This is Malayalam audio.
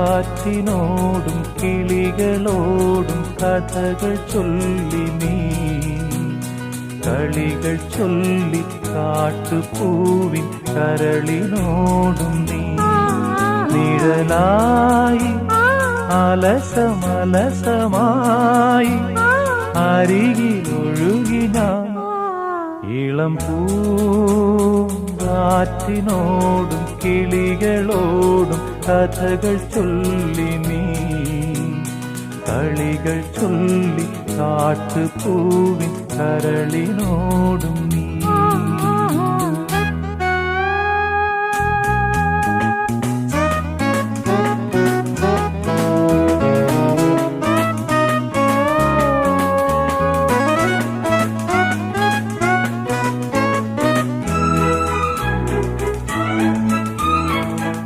പൂങ്കാറ്റിനോടും കിളികളോടും കഥകൾ ചൊല്ലി നീ കളികൾ ചൊല്ലി കാട്ടുപൂവിൻ കരളിനോടും നീ നിഴലായി അലസമലസമായി അരികിലൊഴുകിന ഇളം പൂങ്കാറ്റിനോടും കിളികളോടും കഥകൾ ചൊല്ലി നീ കളികൾ ചൊല്ലി കാട്ടുപൂവിൻ കരളിനോടും